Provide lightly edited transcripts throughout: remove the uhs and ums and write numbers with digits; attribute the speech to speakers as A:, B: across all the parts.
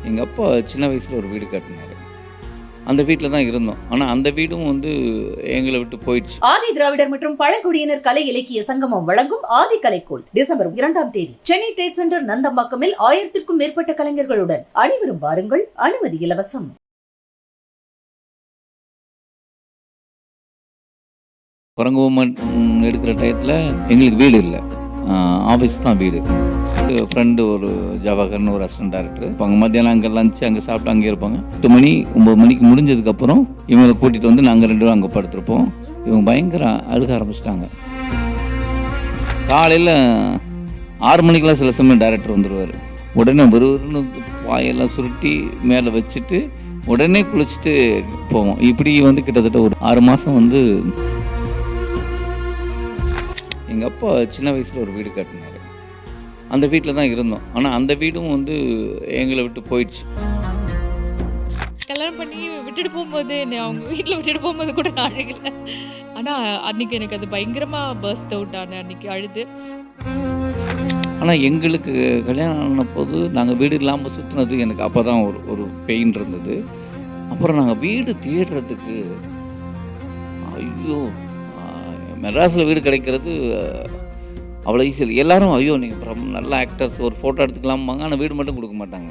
A: எங்கள் அப்பா சின்ன வயசில் ஒரு வீடு கட்டினார். அந்த வீட்டில் தான் இருந்தோம். ஆனால் அந்த வீடும் வந்து எங்களை விட்டு போயிடுச்சு.
B: ஆதி திராவிடர் மற்றும் பழங்குடியினர் கலை இலக்கிய சங்கமம் வழங்கும் ஆதி கலைக்கோள் டிசம்பர் 2ஆம் தேதி சென்னை ட்ரேட் சென்டர் நந்தம்பாக்கமில் 1000க்கும் மேற்பட்ட கலைஞர்களுடன் அனைவரும் வாருங்கள். அனுமதி இலவசம்.
A: குரங்கு பொம்மை எடுக்கிற டயத்தில் எங்களுக்கு வீடு இல்லை, ஆஃபீஸ் தான் வீடு. ஃப்ரெண்டு ஒரு ஜவஹர்னு ஒரு அசிஸ்டன்ட் டைரக்டர் இருப்பாங்க. மத்தியானம் அங்கே லஞ்சு அங்கே சாப்பிட்டு அங்கே இருப்பாங்க. 8 மணி 9 மணிக்கு முடிஞ்சதுக்கப்புறம் இவங்களை கூட்டிகிட்டு வந்து நாங்கள் 2 பேரும் அங்கே படுத்துருப்போம். இவங்க பயங்கர அழுக ஆரம்பிச்சிட்டாங்க. காலையில் 6 மணிக்கெலாம் சில சமயம் டைரக்டர் வந்துடுவார். உடனே ஒருவருன்னு வாயெல்லாம் சுருட்டி மேலே வச்சுட்டு உடனே குளிச்சுட்டு போவோம். இப்படி வந்து கிட்டத்தட்ட ஒரு 6 மாதம் வந்து எங்கள் அப்பா சின்ன வயசில் ஒரு வீடு கட்டினார். அந்த வீட்டில் தான் இருந்தோம். ஆனால் அந்த வீடும் வந்து எங்களை விட்டு போயிடுச்சு.
C: கல்யாணம் பண்ணி விட்டுட்டு போகும்போது அவங்க வீட்டில் விட்டுட்டு போகும்போது கூட நான் அழுகலை. ஆனால் அன்றைக்கி எனக்கு அது பயங்கரமாக பர்ஸ்ட் அவுட் ஆனேன் அன்றைக்கி அழுது.
A: ஆனால் எங்களுக்கு கல்யாணம் ஆன போது நாங்கள் வீடு இல்லாமல் சுற்றுனது எனக்கு அப்போ தான் ஒரு பெயின் இருந்தது. அப்புறம் நாங்கள் வீடு தேடுறதுக்கு ஐயோ, மெட்ராஸில் வீடு கிடைக்கிறது அவ்வளோ ஈஸி இல்லை. எல்லோரும் ஐயோ நீங்கள் நல்ல ஆக்டர்ஸ் ஒரு ஃபோட்டோ எடுத்துக்கலாம்பாங்க, ஆனால் வீடு மட்டும் கொடுக்க மாட்டாங்க.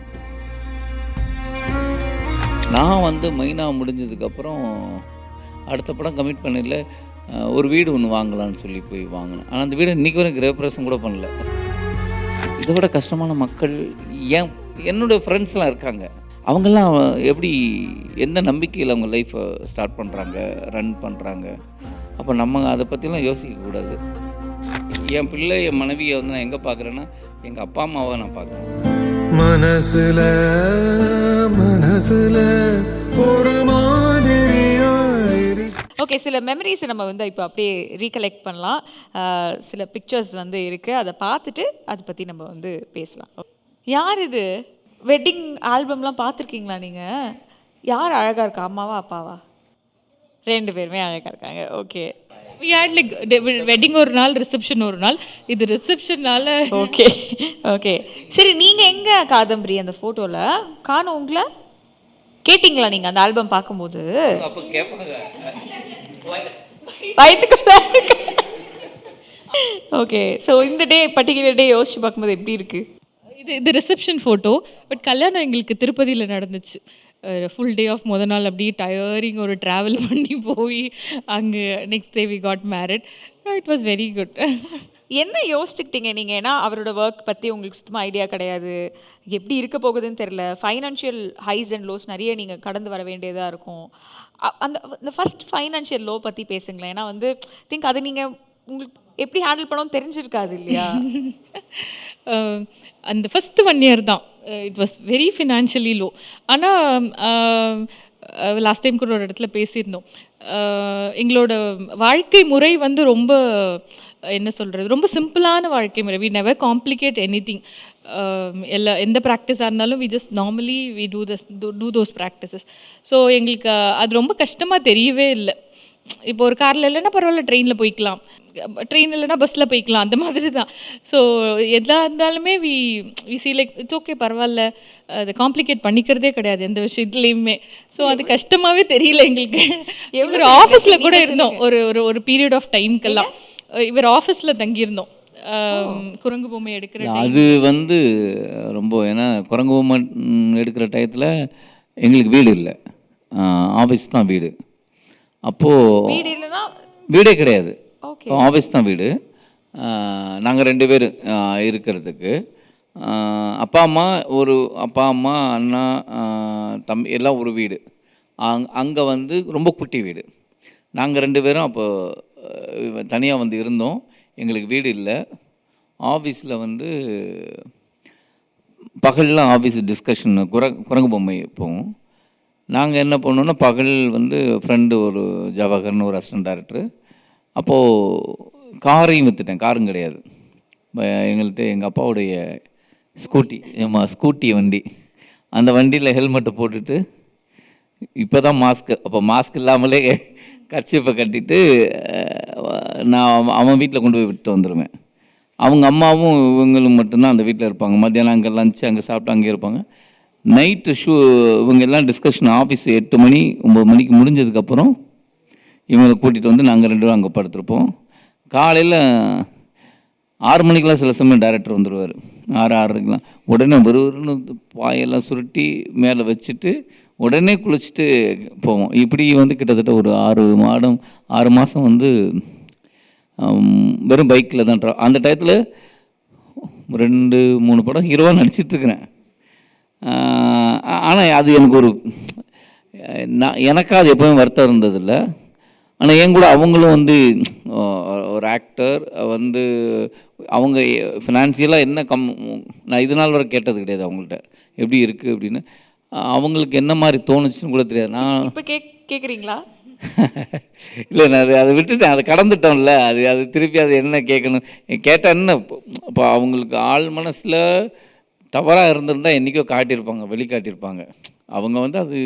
A: நான் வந்து மைனா முடிஞ்சதுக்கப்புறம் அடுத்த படம் கமிட் பண்ணல, ஒரு வீடு ஒன்று வாங்கலான்னு சொல்லி போய் வாங்கினேன். ஆனால் அந்த வீடு இன்றைக்கி வரைக்கும் கிரகப்பிரவேசம் கூட பண்ணல. இதை விட கஷ்டமான மக்கள் என்னுடைய ஃப்ரெண்ட்ஸ்லாம் இருக்காங்க. அவங்கெல்லாம் எப்படி எந்த நம்பிக்கையில் அவங்க லைஃப்பை ஸ்டார்ட் பண்ணுறாங்க, ரன் பண்ணுறாங்க. அப்போ நம்ம அதை பற்றிலாம் யோசிக்கக்கூடாது. என் பிள்ளை என் மனைவியை வந்து நான் எங்கே பார்க்குறேன்னா எங்கள் அப்பா அம்மாவை நான் பார்க்குறேன். மனசுல ஒரு மாதிரியா.
D: ஓகே, சில மெமரிஸ் நம்ம வந்து இப்போ அப்படியே ரீகலெக்ட் பண்ணலாம். சில பிக்சர்ஸ் வந்து இருக்குது, அதை பார்த்துட்டு அதை பற்றி நம்ம வந்து பேசலாம். யார் இது? வெட்டிங் ஆல்பம்லாம் பார்த்துருக்கீங்களா நீங்கள்? யார் அழகாக இருக்கா, அம்மாவா அப்பாவா? 2 பேருமே அழகாக இருக்காங்க. Okay,
C: we had like wedding ஒரு நாள், ரிசப்ஷன் ஒரு நாள். இது ரிசப்ஷன்னால
D: ஓகே ஓகே. சரி, நீங்கள் எங்கே காதம்பரி அந்த ஃபோட்டோவில் காணும்? உங்களை கேட்டிங்களா நீங்கள் அந்த ஆல்பம் பார்க்கும்போது?
A: அப்போ கேட்பாங்க
D: வயிற்றுக்குள்ள. ஓகே, ஸோ இந்த டே பர்டிகுலர் டே யோசிச்சு பார்க்கும்போது எப்படி இருக்குது?
C: இது ரிசப்ஷன் ஃபோட்டோ. பட் கல்யாணம் எங்களுக்கு திருப்பதியில் நடந்துச்சு. ஃபுல் டே ஆஃப் முத நாள் அப்படியே டயரிங் ஒரு ட்ராவல் பண்ணி போய் அங்கே next day we got married. It was very good.
D: என்ன யோசிச்சுக்கிட்டீங்க நீங்கள்? ஏன்னா அவரோட ஒர்க் பற்றி உங்களுக்கு சுத்தமாக ஐடியா கிடையாது, எப்படி இருக்க போகுதுன்னு தெரில, ஃபைனான்ஷியல் ஹைஸ் அண்ட் லோஸ் நிறைய நீங்கள் கடந்து வர வேண்டியதாக இருக்கும். அந்த ஃபஸ்ட் ஃபைனான்ஷியல் லோ பற்றி பேசுங்களேன். ஏன்னா வந்து திங்க் அது நீங்கள் உங்களுக்கு எப்படி ஹேண்டில் பண்ணணும்னு தெரிஞ்சிருக்காது இல்லையா?
C: அந்த ஃபஸ்ட்டு 1 இயர் தான் it was very financially low. ஆனால் லாஸ்ட் டைம் கூட ஒரு இடத்துல பேசியிருந்தோம். எங்களோட வாழ்க்கை முறை வந்து ரொம்ப என்ன சொல்கிறது, ரொம்ப சிம்பிளான வாழ்க்கை முறை. We never complicate anything. எந்த ப்ராக்டிஸாக இருந்தாலும் we just normally we do those practices. So எங்களுக்கு அது ரொம்ப கஷ்டமாக தெரியவே இல்லை. இப்போ ஒரு காரில் இல்லைன்னா பரவாயில்ல, ட்ரெயினில் போய்க்கலாம், ட்ரெயின் இல்லைனா பஸ்ஸில் போய்க்கலாம், அந்த மாதிரி தான். ஸோ எதாக இருந்தாலுமே we see like it's okay, பரவாயில்ல, அதை காம்ப்ளிகேட் பண்ணிக்கிறதே கிடையாது எந்த விஷயத்துலையுமே. ஸோ அது கஷ்டமாகவே தெரியல எங்களுக்கு. இவர் ஆஃபீஸில் கூட இருந்தோம் ஒரு பீரியட் ஆஃப் டைம்க்கெல்லாம். இவர் ஆஃபீஸில் தங்கியிருந்தோம் குரங்கு பொம்மை எடுக்கிற.
A: அது வந்து ரொம்ப, ஏன்னா குரங்கு பொம்மை எடுக்கிற டயத்தில் எங்களுக்கு வீடு இல்லை, ஆஃபீஸ் தான் வீடு. அப்போது வீடே கிடையாது, ஆஃபீஸ் தான் வீடு. நாங்கள் 2 பேர் இருக்கிறதுக்கு அப்பா அம்மா அண்ணா தம்பி எல்லாம் ஒரு வீடு. அங்கே வந்து ரொம்ப குட்டி வீடு. நாங்கள் 2 பேரும் அப்போ தனியாக வந்து இருந்தோம். எங்களுக்கு வீடு இல்லை. ஆஃபீஸில் வந்து பகல்லாம் ஆஃபீஸ் டிஸ்கஷன் குரங்கு பொம்மை போவோம். நாங்கள் என்ன பண்ணோன்னா பகல் வந்து ஃப்ரெண்டு ஒரு ஜவஹர்னு ஒரு அசிஸ்டன்ட் டைரக்டர். அப்போது காரையும் விற்றுட்டேன், காரும் கிடையாது எங்கள்கிட்ட. எங்கள் அப்பாவுடைய ஸ்கூட்டி வண்டி, அந்த வண்டியில் ஹெல்மெட்டை போட்டுட்டு, இப்போ தான் மாஸ்க்கு, அப்போ மாஸ்க் இல்லாமலே கர்ச்சீப்பை கட்டிட்டு நான் அவன் வீட்டில் கொண்டு போய் விட்டு வந்துடுவேன். அவங்க அம்மாவும் இவங்களும் மட்டும்தான் அந்த வீட்டில் இருப்பாங்க. மத்தியானம் அங்கே லஞ்சு அங்கே சாப்பிட்டு அங்கே இருப்பாங்க. நைட்டு இவங்க எல்லாம் டிஸ்கஷன் ஆஃபீஸ் 8 மணி 9 மணிக்கு முடிஞ்சதுக்கப்புறம் இவங்களை கூட்டிகிட்டு வந்து நாங்கள் 2 பேரும் அங்கே படுத்திருப்போம். காலையில் 6 மணிக்கெலாம் சில சமயம் டைரக்டர் வந்துடுவார், 6:30க்கெலாம். உடனே ஒருவருன்னு பாயெல்லாம் சுருட்டி மேலே வச்சுட்டு உடனே குளிச்சுட்டு போவோம். இப்படி வந்து கிட்டத்தட்ட ஒரு 6 மாதம் வந்து வெறும் பைக்கில் தான் அந்த டயத்தில் 2-3 படம் ஹீரோவாக நடிச்சிட்ருக்கிறேன். ஆனால் அது எனக்கு எனக்கா அது எப்போவும் வருத்தம் இருந்ததில்லை. ஆனால் என் கூட அவங்களும் வந்து ஒரு ஆக்டர் வந்து அவங்க ஃபினான்சியலாக என்ன நான் இது நாள் வரை கேட்டது கிடையாது அவங்கள்ட்ட எப்படி இருக்குது அப்படின்னு. அவங்களுக்கு என்ன மாதிரி தோணுச்சுன்னு கூட தெரியாது. நான்
D: இப்போ கேட்குறீங்களா?
A: இல்லை, நான் அதை விட்டுட்டேன், அதை கடந்துட்டோம்ல. அது திருப்பி அது என்ன கேட்கணும் கேட்டால் என்ன இப்போ அவங்களுக்கு ஆள் மனசில் தவறாக இருந்திருந்தால் என்றைக்கோ காட்டியிருப்பாங்க, வெளிக்காட்டியிருப்பாங்க. அவங்க வந்து அது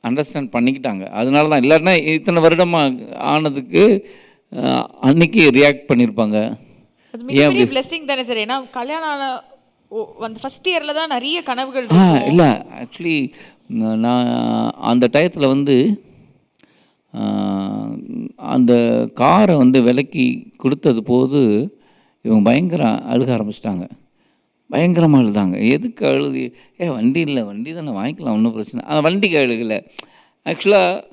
A: அண்டர்ஸ்டாண்ட் பண்ணிக்கிட்டாங்க. அதனால தான், இல்லைன்னா இத்தனை வருடமாக ஆனதுக்கு அன்னைக்கு ரியாக்ட் பண்ணியிருப்பாங்க.
D: அது மிகப்பெரிய பிளெஸிங் தானே சார். ஏன்னா கல்யாணம் ஆன அந்த ஃபஸ்ட் இயரில் தான் நிறைய கனவுகள்.
A: இல்லை, ஆக்சுவலி நான் அந்த டயத்தில் வந்து அந்த காரை வந்து விலைக்கு கொடுத்தது போது இவங்க பயங்கர அழுக ஆரம்பிச்சிட்டாங்க. பயங்கரமாக அழுதாங்க. எதுக்கு அழுது? வண்டி இல்லை, வண்டி தானே வாங்கிக்கலாம், ஒன்றும் பிரச்சனை. அந்த வண்டிக்கு அழுகலை. ஆக்சுவலாக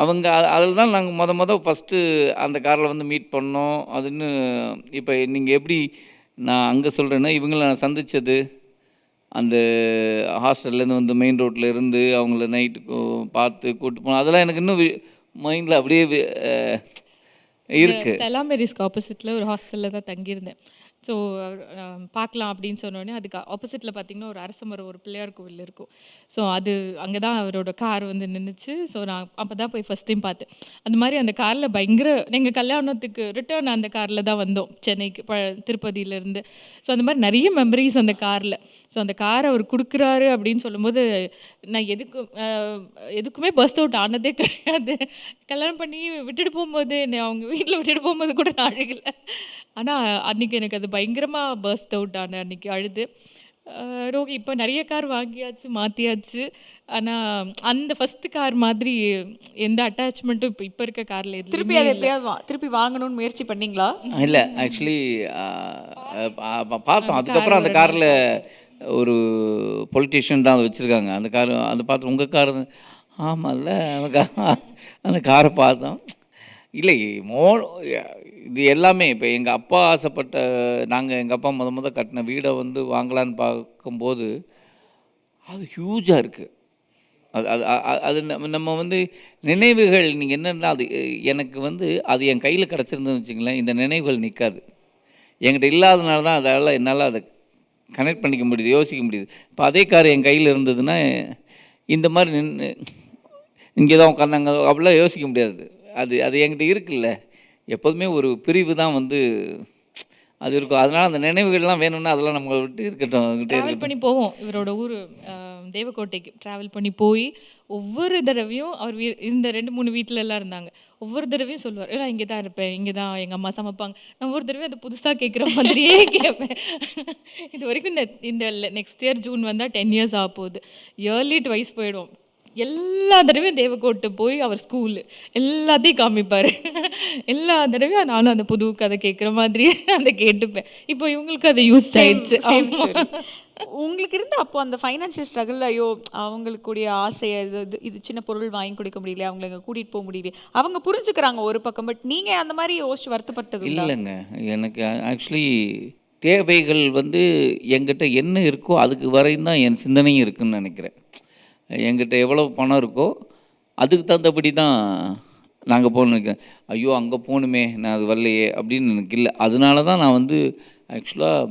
A: அவங்க அதில் தான் நாங்கள் ஃபஸ்ட்டு அந்த காரில் வந்து மீட் பண்ணோம். அதுன்னு இப்போ நீங்கள் எப்படி நான் அங்கே சொல்கிறேன்னா, இவங்களை நான் சந்தித்தது அந்த ஹாஸ்டல்லேருந்து வந்து மெயின் ரோட்டில் இருந்து அவங்கள நைட்டுக்கு பார்த்து கூப்பிட்டு போனோம். அதெல்லாம் எனக்கு இன்னும் மைண்டில் அப்படியே இருக்குது.
C: ஸ்டெல்லா மேரிஸ்க்கு ஆப்போசிட்டில் ஒரு ஹாஸ்டலில் தான் தங்கியிருந்தேன். ஸோ பார்க்கலாம் அப்படின்னு சொன்னோடனே அதுக்கு ஆப்போசிட்டில் பார்த்திங்கன்னா ஒரு அரசமரம், ஒரு பிள்ளையார் கோவில் இருக்கும். ஸோ அது அங்கே தான் அவரோட கார் வந்து நின்றுச்சு. ஸோ நான் அப்போ தான் போய் ஃபஸ்ட் டைம் பார்த்தேன். அந்த மாதிரி அந்த காரில் பயங்கர எங்கள் கல்யாணத்துக்கு ரிட்டர்ன் அந்த காரில் தான் வந்தோம் சென்னைக்கு, திருப்பதியிலேருந்து. ஸோ அந்த மாதிரி நிறைய மெமரிஸ் அந்த காரில். ஸோ அந்த காரை அவர் கொடுக்குறாரு அப்படின்னு சொல்லும்போது நான் எதுக்குமே பர்ஸ்ட் அவுட் ஆனதே கிடையாது. கல்யாணம் பண்ணி விட்டுட்டு போகும்போது அவங்க வீட்டில் விட்டுட்டு போகும்போது கூட நான் அழுகலை. ஆனால் அன்றைக்கி எனக்கு அது பயங்கரமாக பர்ஸ்ட் அவுட் ஆனேன் அன்றைக்கி அழுது. ரோகி இப்போ நிறைய கார் வாங்கியாச்சு, மாற்றியாச்சு. ஆனால் அந்த ஃபஸ்ட்டு கார் மாதிரி எந்த அட்டாச்மெண்ட்டும் இப்போ இருக்க காரில்
D: திருப்பி அதை எப்பயாவது திருப்பி வாங்கணும்னு முயற்சி பண்ணிங்களா?
A: இல்லை, ஆக்சுவலி பார்த்தோம். அதுக்கப்புறம் அந்த காரில் ஒரு பொலிட்டீஷியன் தான் அதை வச்சுருக்காங்க. அந்த கார் அந்த பார்த்து உங்கள் கார் ஆமாம்ல, அந்த காரை பார்த்தோம். இல்லை, இது எல்லாமே இப்போ எங்கள் அப்பா ஆசைப்பட்ட, எங்கள் அப்பா முத கட்டின வீடை வந்து வாங்கலான்னு பார்க்கும்போது அது ஹியூஜாக இருக்குது. அது நம்ம வந்து நினைவுகள், நீங்கள் என்னென்னா அது எனக்கு வந்து அது என் கையில் கிடச்சிருந்ததுன்னு வச்சுங்களேன், இந்த நினைவுகள் நிற்காது. என்கிட்ட இல்லாதனால தான் என்னால் அதை கனெக்ட் பண்ணிக்க முடியுது, யோசிக்க முடியுது. இப்போ அதே கார் என் கையில் இருந்ததுன்னா இந்த மாதிரி இங்கே தான் உட்காந்தாங்க அப்படிலாம் யோசிக்க முடியாது. அது என்கிட்ட இருக்குல்ல, எப்போதுமே ஒரு பிரிவு தான் வந்து அது இருக்கும். அதனால் அந்த நினைவுகள்லாம் வேணும்னா அதெல்லாம் நம்ம விட்டு இருக்கட்டும்.
C: ட்ராவல் பண்ணி போவோம். இவரோட ஊர் தேவக்கோட்டைக்கு ட்ராவல் பண்ணி போய் ஒவ்வொரு தடவையும் அவர் இந்த 2-3 வீட்டிலலாம் இருந்தாங்க. ஒவ்வொரு தடவையும் சொல்லுவார், நான் இங்கே தான் இருப்பேன், இங்கே தான் எங்கள் அம்மா சமைப்பாங்க. நான் ஒவ்வொரு தடவையும் அதை புதுசாக கேட்குற மாதிரியே கேட்பேன். இது வரைக்கும் இந்த நெக்ஸ்ட் இயர் ஜூன் வந்தால் 10 இயர்ஸ் ஆக போகுது. இயர்லி ட்வைஸ் போயிடுவோம். எல்லா தடவையும் தேவக்கோட்டை போய் அவர் ஸ்கூலு எல்லாத்தையும் காமிப்பார். எல்லா தடவையும் நானும் அந்த புது கதை கேட்குற மாதிரி அதை கேட்டுப்பேன். இப்போ இவங்களுக்கு அதை யூஸ் ஆயிடுச்சு.
D: உங்களுக்கு இருந்த அப்போ அந்த ஃபைனான்ஷியல் ஸ்ட்ரகிள், ஐயோ அவங்களுக்குடைய ஆசையை இது சின்ன பொருள் வாங்கி கொடுக்க முடியல, அவங்களை அங்கே கூட்டிகிட்டு போக முடியல, அவங்க புரிஞ்சுக்கிறாங்க ஒரு பக்கம். பட் நீங்கள் அந்த மாதிரி யோசிச்சு வருத்தப்பட்டது
A: இல்லைங்க. எனக்கு ஆக்சுவலி தேவைகள் வந்து என்கிட்ட என்ன இருக்கோ அதுக்கு வரையும் தான் என் சிந்தனையும் இருக்குதுன்னு நினைக்கிறேன். என்கிட்ட எவ்வளோ பணம் இருக்கோ அதுக்கு தகுந்தபடி தான் நாங்கள் போகணுன்னு நினைக்கிறேன். ஐயோ அங்கே போகணுமே, நான் அது வரலையே அப்படின்னு எனக்கு இல்லை. அதனால தான் நான் வந்து ஆக்சுவலாக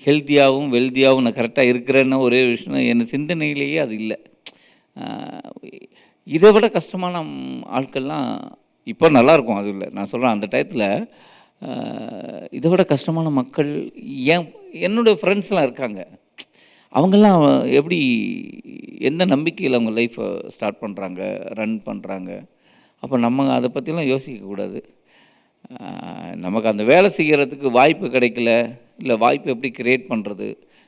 A: ஹெல்த்தியாகவும் வெல்த்தியாகவும் நான் கரெக்டாக இருக்கிறேன்னு ஒரே விஷயம் என் சிந்தனையிலேயே அது இல்லை. இதை விட கஷ்டமான ஆட்கள்லாம் இப்போ நல்லாயிருக்கும். அது இல்லை, நான் சொல்கிறேன் அந்த டயத்தில் இதை விட கஷ்டமான மக்கள் என்னுடைய ஃப்ரெண்ட்ஸ்லாம் இருக்காங்க. அவங்கெல்லாம் எப்படி எந்த நம்பிக்கையில் அவங்க லைஃப்பை ஸ்டார்ட் பண்ணுறாங்க, ரன் பண்ணுறாங்க. அப்போ நம்ம அதை பற்றிலாம் யோசிக்கக்கூடாது. நமக்கு அந்த வேலை செய்கிறதுக்கு வாய்ப்பு கிடைக்கல, இல்லை வாய்ப்பு எப்படி க்ரியேட் பண்ணுறது,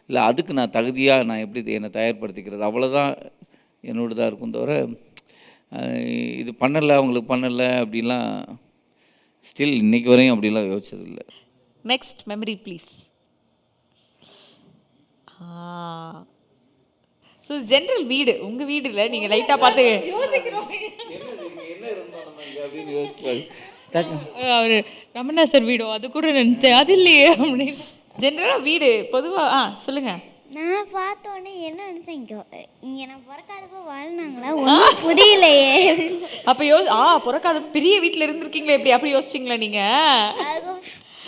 A: இல்லை அதுக்கு நான் தகுதியாக நான் எப்படி என்னை தயார்படுத்திக்கிறது, அவ்வளோதான் என்னோடதாக இருக்கும் தவிர இது பண்ணலை அவங்களுக்கு பண்ணலை அப்படிலாம் ஸ்டில் இன்றைக்கி வரையும் அப்படிலாம் யோசிச்சதில்லை.
D: Next memory please. So general வீடு உங்கள் வீடுல நீங்கள் லைட்டாக பார்த்து
C: அவர் ரமணா சார் வீடோ அது கூட நினச்சேன், அது இல்லையே அப்படின்னு.
D: ஜென்ரலாக வீடு பொதுவாக சொல்லுங்கள்.
E: நான் பார்த்தோன்னே என்ன நினைச்சேன், இங்கே நான் பிறக்காதப்போ வாழ்னாங்களா ஒன்றும் புரியலையே.
D: அப்போ பிறக்காத பெரிய வீட்டில் இருந்திருக்கீங்களே எப்படி அப்படி யோசிச்சிங்களா நீங்கள்?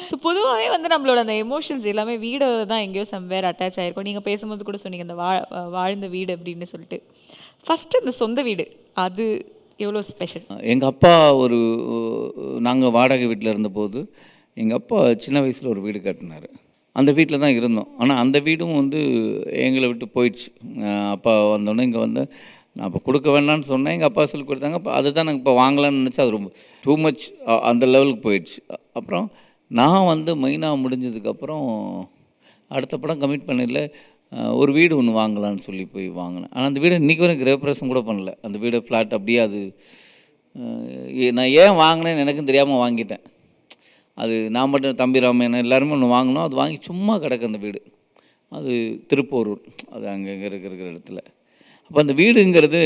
D: ஸோ பொதுவாகவே வந்து நம்மளோட அந்த எமோஷன்ஸ் எல்லாமே வீடு தான் எங்கேயோ சம்வேர் அட்டாச் ஆகிருக்கும். நீங்கள் பேசும்போது கூட சொன்னீங்க அந்த வாழ்ந்த வீடு அப்படின்னு சொல்லிட்டு. ஃபஸ்ட்டு இந்த சொந்த வீடு அது எவ்வளோ ஸ்பெஷல்?
A: எங்கள் அப்பா நாங்கள் வாடகை வீட்டில் இருந்தபோது எங்கள் அப்பா சின்ன வயசில் ஒரு வீடு கட்டினார். அந்த வீட்டில் தான் இருந்தோம். ஆனால் அந்த வீடும் வந்து எங்களை விட்டு போயிடுச்சு. அப்பா வந்தோடனே இங்கே வந்து நான் அப்போ கொடுக்க வேண்டாம்னு சொன்னேன், எங்கள் அப்பா சொல்லி கொடுத்தாங்க. அப்போ அதுதான் நாங்கள் இப்போ வாங்கலாம்னு நினச்சா அது ரொம்ப டூ மச் அந்த லெவலுக்கு போயிடுச்சு. அப்புறம் நான் வந்து மெயினாக முடிஞ்சதுக்கப்புறம் அடுத்த படம் கமிட் பண்ணல ஒரு வீடு ஒன்று வாங்கலான்னு சொல்லி போய் வாங்கினேன். ஆனால் அந்த வீடு இன்றைக்கி வரைக்கும் கிரகப்பிரவேசம் கூட பண்ணல. அந்த வீடு ஃப்ளாட் அப்படியே அது நான் ஏன் வாங்கினேன்னு எனக்கும் தெரியாமல் வாங்கிட்டேன். அது நான் மட்டும் தம்பி ராமையன் எல்லாருமே ஒன்று வாங்கினோம். அது வாங்கி சும்மா கிடக்கு அந்த வீடு. அது திருப்போரூர், அது அங்கே இருக்கிற இடத்துல. அப்போ அந்த வீடுங்கிறது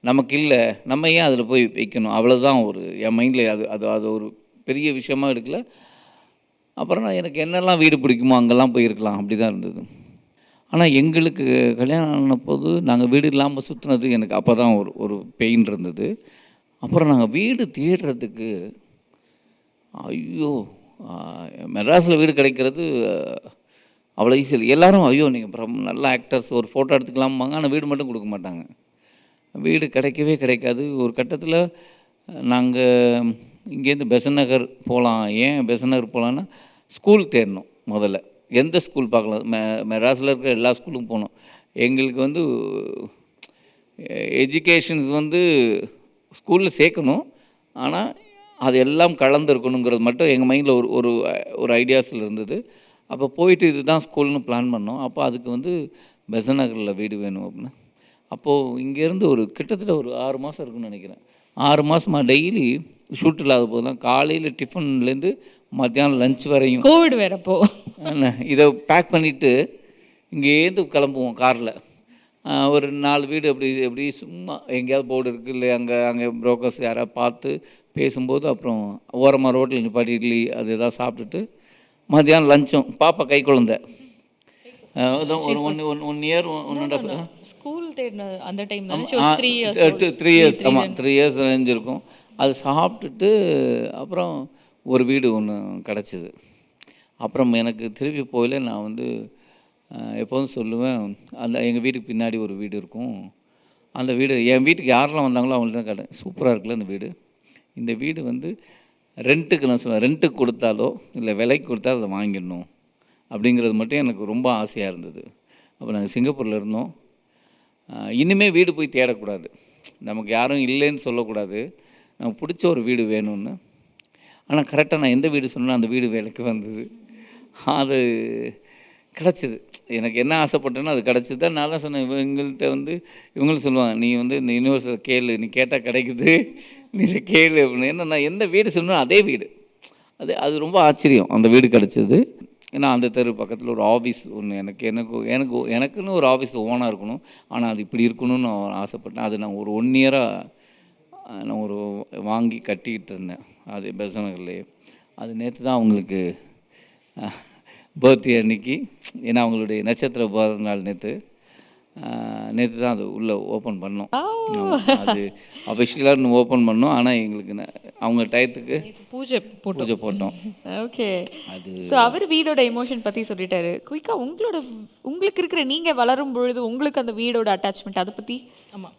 A: நமக்கு இல்லை, நம்ம ஏன் அதில் போய் வைக்கணும், அவ்வளோதான் ஒரு என் மைண்டில் அது ஒரு பெரிய விஷயமா எடுக்கல. அப்புறம் நான் எனக்கு என்னெல்லாம் வீடு பிடிக்குமோ அங்கெல்லாம் போயிருக்கலாம், அப்படி தான் இருந்தது. ஆனால் எங்களுக்கு கல்யாணம் ஆன போது நாங்கள் வீடு இல்லாமல் சுற்றுனது எனக்கு அப்போ தான் ஒரு பெயின் இருந்தது. அப்புறம் நாங்கள் வீடு தேடுறதுக்கு ஐயோ மெட்ராஸில் வீடு கிடைக்கிறது அவ்வளோ ஈஸி இல்லை. எல்லோரும் ஐயோ நீங்கள் நல்ல ஆக்டர்ஸ் ஒரு ஃபோட்டோ எடுத்துக்கலாம்பாங்க, ஆனால் வீடு மட்டும் கொடுக்க மாட்டாங்க. வீடு கிடைக்கவே கிடைக்காது. ஒரு கட்டத்தில் நாங்கள் இங்கேருந்து பெசன் நகர் போகலாம். ஏன் பெசன் நகர் போகலான்னா ஸ்கூல் தேடணும். முதல்ல எந்த ஸ்கூல் பார்க்கலாம், மெட்ராஸில் இருக்கிற எல்லா ஸ்கூலும் போனோம். எங்களுக்கு வந்து எஜுகேஷன்ஸ் வந்து ஸ்கூலில் சேர்க்கணும், ஆனால் அது எல்லாம் கலந்துருக்கணுங்கிறது மட்டும் எங்கள் மைண்டில் ஒரு ஐடியாஸில் இருந்தது. அப்போ போயிட்டு இதுதான் ஸ்கூல்னு பிளான் பண்ணோம். அப்போ அதுக்கு வந்து பெசன் நகரில் வீடு வேணும் அப்படின்னு. அப்போது இங்கேருந்து கிட்டத்தட்ட ஒரு 6 மாதம் இருக்குன்னு நினைக்கிறேன். 6 மாதமாக டெய்லி ஷூட் இல்லாத போதெல்லாம் காலையில் டிஃபன்லேருந்து மத்தியானம் லஞ்ச் வரையும்
C: கோவிட் வேறப்போ
A: இதை பேக் பண்ணிவிட்டு இங்கேருந்து கிளம்புவோம் காரில். ஒரு 4 வீடு எப்படி சும்மா எங்கேயாவது போர்டு இருக்குது இல்லை அங்கே புரோக்கர்ஸ் யாராவது பார்த்து பேசும்போது அப்புறம் ஓரமாக ரோட்டில் நிப்பாட்டி இட்லி அது எதாவது சாப்பிட்டுட்டு மத்தியானம் லஞ்சும் பாப்பா கை குழந்தை ஒரு 1 இயர் 1.5
C: ஸ்கூல் தேடின அந்த டைம்
A: 3 இயர்ஸ் ஆமாம் 3 இயர்ஸ் ரேஞ்சிருக்கும். அது சாப்பிட்டுட்டு அப்புறம் ஒரு வீடு ஒன்று கிடச்சிது. அப்புறம் எனக்கு திருப்பி போயில நான் வந்து எப்போதும் சொல்லுவேன், அந்த எங்கள் வீட்டுக்கு பின்னாடி ஒரு வீடு இருக்கும். அந்த வீடு என் வீட்டுக்கு யாரெல்லாம் வந்தாங்களோ அவங்கள்ட்ட தான் கேட்டேன், சூப்பராக இருக்குல்ல அந்த வீடு, இந்த வீடு வந்து ரெண்ட்டுக்கு நான் சொல்லுவேன், ரெண்ட்டுக்கு கொடுத்தாலோ இல்லை விலைக்கு கொடுத்தாலும் அதை வாங்கிடணும் அப்படிங்கிறது மட்டும் எனக்கு ரொம்ப ஆசையாக இருந்தது. அப்போ நாங்கள் சிங்கப்பூரில் இருந்தோம். இனிமேல் வீடு போய் தேடக்கூடாது, நமக்கு யாரும் இல்லைன்னு சொல்லக்கூடாது, நமக்கு பிடிச்ச ஒரு வீடு வேணும்னு. ஆனால் கரெக்டாக நான் எந்த வீடு சொன்னேன் அந்த வீடு விலைக்கு வந்தது. அது கிடச்சிது. எனக்கு என்ன ஆசைப்பட்டேனோ அது கிடச்சிது தான். நான் தான் சொன்னேன், இவங்கள்ட்ட வந்து இவங்களும் சொல்லுவாங்க, நீ வந்து இந்த யூனிவர்ஸில் கேளு, நீ கேட்டால் கிடைக்குது, நீ இதை கேளு அப்படின்னு. ஏன்னா நான் எந்த வீடு சொன்னேன் அதே வீடு. அது ரொம்ப ஆச்சரியம், அந்த வீடு கிடச்சிது. ஏன்னா அந்த தெரு பக்கத்தில் ஒரு ஆஃபீஸ் ஒன்று எனக்குன்னு ஒரு ஆஃபீஸ் ஓனாக இருக்கணும், ஆனால் அது இப்படி இருக்கணும்னு நான் ஆசைப்பட்டேன். அது நான் ஒரு 1 இயராக நான் வாங்கி கட்டிக்கிட்டு இருந்தேன், அது பெசன் நகர்லேயே. அது நேற்று தான் அவங்களுக்கு பர்த்டே அன்னைக்கு, ஏன்னா அவங்களுடைய நட்சத்திர பிறந்த நாள் நேற்று தான் அது உள்ளே ஓப்பன் பண்ணோம். அது அஃபிஷியலாக இன்னும் ஓப்பன் பண்ணோம், ஆனால் எங்களுக்கு அவங்க டயத்துக்கு
C: பூஜை
A: போட்டோம்.
D: ஓகே. அது ஸோ அவர் வீடோட எமோஷன் பற்றி சொல்லிட்டாரு. குயிக்காக உங்களுக்கு இருக்கிற நீங்கள் வளரும் பொழுது உங்களுக்கு அந்த வீடோட அட்டாச்மெண்ட் அதை பற்றி.
C: ஆமாம்,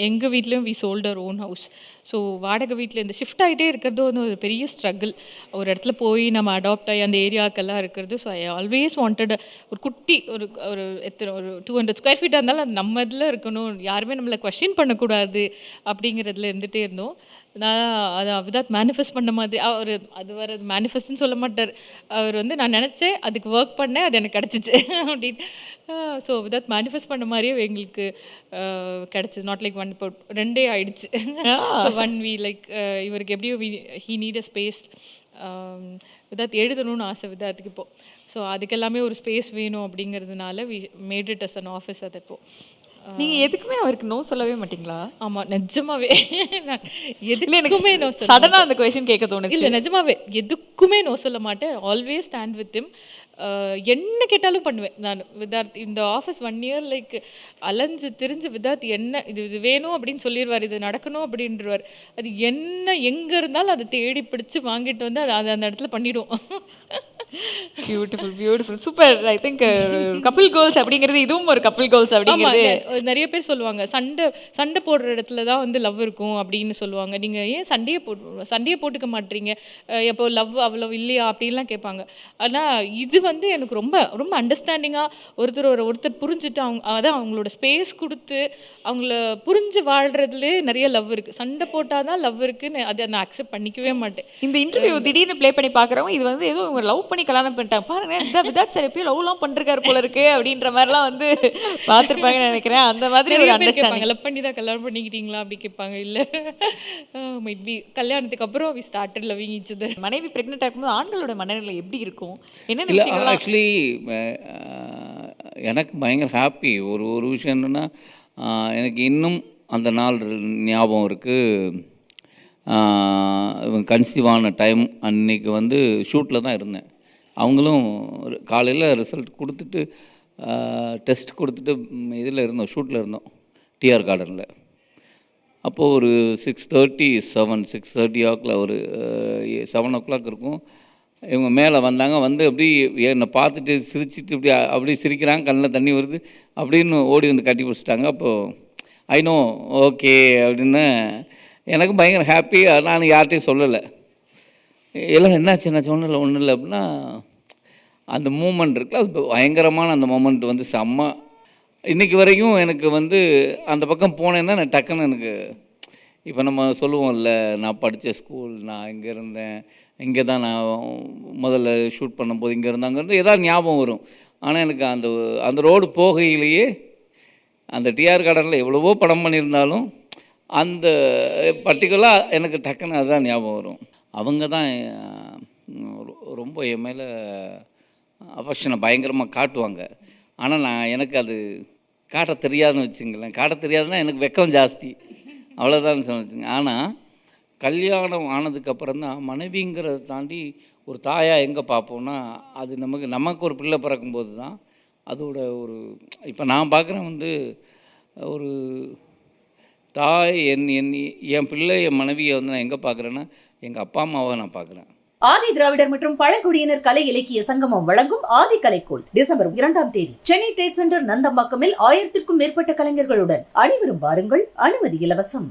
C: எங்கள் வீட்லேயும் we sold our own house. So வாடகை வீட்டில் இந்த ஷிஃப்ட் ஆகிட்டே இருக்கிறது வந்து ஒரு பெரிய ஸ்ட்ரகிள். ஒரு இடத்துல போய் நம்ம அடாப்ட் ஆகி அந்த ஏரியாக்கெல்லாம் இருக்கிறது. ஸோ ஐ ஆல்வேஸ் வாண்டட் ஒரு குட்டி ஒரு ஒரு 200 ஸ்கொயர் ஃபீட்டாக இருந்தாலும் அது நம்ம இதில் இருக்கணும், யாருமே நம்மளை கொஸ்டின் பண்ணக்கூடாது அப்படிங்கிறதுல இருந்துகிட்டே இருந்தோம். நான் அதை விதாத் மேனிஃபெஸ்ட் பண்ண மாதிரி அவர் அது வர மேனிஃபெஸ்ட்னு சொல்ல மாட்டார். அவர் வந்து நான் நினச்சேன், அதுக்கு ஒர்க் பண்ணேன், அது எனக்கு கிடச்சிச்சு அப்படின்னு. ஸோ விதாத் மேனிஃபெஸ்ட் பண்ண மாதிரியே எங்களுக்கு கிடச்சிது. நாட் லைக் 1 இப்போ 2 ஆயிடுச்சு. ஸோ 1 வி லைக் இவருக்கு எப்படியோ ஹீ நீட் அ ஸ்பேஸ். விதாத் எழுதணும்னு ஆசை விதாத்துக்கு இப்போ. ஸோ அதுக்கெல்லாமே ஒரு ஸ்பேஸ் வேணும் அப்படிங்கிறதுனால we made it as an office. அது இப்போ
D: நீங்க எதுக்குமே அவருக்கு நோ சொல்லவே மாட்டீங்களா?
C: ஆமாம், நிஜமாவே நான்
D: இல்ல, எனக்கு
C: எதுக்குமே நோ சொல்ல
D: சடனா அந்த கொஸ்டின் கேட்க தோணுச்சு.
C: இல்லை, நிஜமாவே எதுக்குமே நோ சொல்ல மாட்டேன். Always stand with him. என்ன கேட்டாலும் பண்ணுவேன் நான். விதார்த் இந்த ஆஃபீஸ் 1 இயர் லைக் அலைஞ்சு திரிஞ்சு விதார்த் என்ன இது வேணும் அப்படின்னு சொல்லிடுவார், இது நடக்கணும் அப்படின்றவார். அது என்ன எங்கே இருந்தாலும் அதை தேடி பிடிச்சி வாங்கிட்டு வந்து அதை அந்த இடத்துல பண்ணிவிடுவோம்.
D: Beautiful beautiful super. I think couple goals அப்படிங்கிறது இதுவும் ஒரு கப்பிள் கோல்ஸ் அப்படிங்கிறது.
C: நிறைய பேர் சொல்லுவாங்க, சண்டை போடுற இடத்துல தான் வந்து லவ் இருக்கும் அப்படின்னு சொல்லுவாங்க. நீங்கள் ஏன் சண்டையை போட்டுக்க மாட்டீங்க, எப்போ லவ் அவ்வளோ இல்லையா அப்படின்லாம் கேட்பாங்க. ஆனால் இது வந்து எனக்கு ரொம்ப ரொம்ப அண்டர்ஸ்டாண்டிங்காக ஒருத்தர் புரிஞ்சுட்டு அதான் அவங்களோட ஸ்பேஸ் கொடுத்து அவங்கள புரிஞ்சு வாழ்கிறதுலே நிறைய லவ் இருக்குது. சண்டை போட்டால் தான் லவ் இருக்குன்னு அதை நான் அக்செப்ட் பண்ணிக்கவே மாட்டேன்.
D: இந்த இன்டர்வியூ திடீர்னு ப்ளே பண்ணி பார்க்குறவங்க இது வந்து ஏதோ இவங்க லவ் பண்ணி கல்யாணம் பண்ணிட்டாங்க பாருங்க, விதாத் சார் எப்பயும் லவ்லாம் பண்ணிருக்காரு போல இருக்கு அப்படின்ற மாதிரிலாம் வந்து பார்த்துருப்பாங்கன்னு நினைக்கிறேன். அந்த மாதிரி ஒரு அண்டர்ஸ்டாண்டிங்.
C: லவ் பண்ணி தான் கல்யாணம் பண்ணிக்கிட்டீங்களா அப்படி கேட்பாங்க. இல்லை, மைட் பி கல்யாணத்துக்கு அப்புறம் we started loving each other.
D: மனைவி பிரெக்னென்ட் ஆகும்போது ஆண்களோட மனநிலை எப்படி இருக்கும்? என்ன
A: இல்லை,
D: விஷயங்கள்லாம்
A: ஆக்சுவலி எனக்கு பயங்கர ஹாப்பி. ஒரு விஷயம் என்னென்னா, எனக்கு இன்னும் அந்த நாள் ஞாபகம் இருக்குது. இவங்க கன்சீவ் ஆன டைம் அன்னைக்கு வந்து ஷூட்டில் தான் இருந்தேன். அவங்களும் காலையில் ரிசல்ட் கொடுத்துட்டு டெஸ்ட் கொடுத்துட்டு இதில் இருந்தோம், ஷூட்டில் இருந்தோம் டிஆர் கார்டனில். அப்போது ஒரு 6:30 வாக்கில் ஒரு 7 o'clock இருக்கும். இவங்க மேலே வந்தாங்க, வந்து அப்படி என்னை பார்த்துட்டு சிரிச்சிட்டு அப்படி சிரிக்கிறாங்க, கண்ணில் தண்ணி வருது அப்படின்னு ஓடி வந்து கட்டி பிடிச்சிட்டாங்க. அப்போது ஐநோ ஓகே அப்படின்னு எனக்கு பயங்கர ஹாப்பி. நான் யார்கிட்டையும் சொல்லலை. எல்லாம் என்னாச்சு ஒன்றும் இல்லை அப்படின்னா, அந்த மூமெண்ட் இருக்குல்ல, அது பயங்கரமான அந்த மூமெண்ட் வந்து செம்ம. இன்றைக்கி வரைக்கும் எனக்கு வந்து அந்த பக்கம் போனேன்னா நான் டக்குன்னு எனக்கு இப்போ நம்ம சொல்லுவோம்ல, நான் படித்த ஸ்கூல், நான் இங்கே இருந்தேன், இங்கே தான் நான் முதல்ல ஷூட் பண்ணும்போது இங்கே இருந்தாங்கிறது ஏதாவது ஞாபகம் வரும். ஆனால் எனக்கு அந்த ரோடு போகையிலேயே அந்த டிஆர் கார்டனில் எவ்வளவோ படம் பண்ணியிருந்தாலும் அந்த பர்டிகுலராக எனக்கு டக்குன்னு அதுதான் ஞாபகம் வரும். அவங்க தான் ரொம்ப என் மேலே அஃபெக்ஷனை பயங்கரமாக காட்டுவாங்க. ஆனால் எனக்கு அது காட்ட தெரியாதுன்னு வச்சுங்களேன். காட்ட தெரியாதுன்னா எனக்கு வெக்கம் ஜாஸ்தி, அவ்வளோதான் சொல்லிச்சுங்க. ஆனால் கல்யாணம் ஆனதுக்கப்புறம் தான் மனைவிங்கிறத தாண்டி ஒரு தாயாக எங்கே பார்ப்போம்னா, அது நமக்கு ஒரு பிள்ளை பிறக்கும்போது தான் அதோட ஒரு இப்போ நான் பார்க்குறேன் வந்து ஒரு தாய் என் பிள்ளை என் மனைவியை வந்து நான் எங்கே பார்க்குறேன்னா எங்கள் அப்பா அம்மாவை நான் பார்க்குறேன்.
B: ஆதி திராவிடர் மற்றும் பழங்குடியினர் கலை இலக்கிய சங்கமம் வழங்கும் ஆதி கலைக்கோள் டிசம்பர் 2 சென்னை ட்ரேட் சென்டர் நந்தம்பாக்கமில் 1000க்கும் மேற்பட்ட கலைஞர்களுடன் அனைவரும் வாருங்கள், அனுமதி இலவசம்.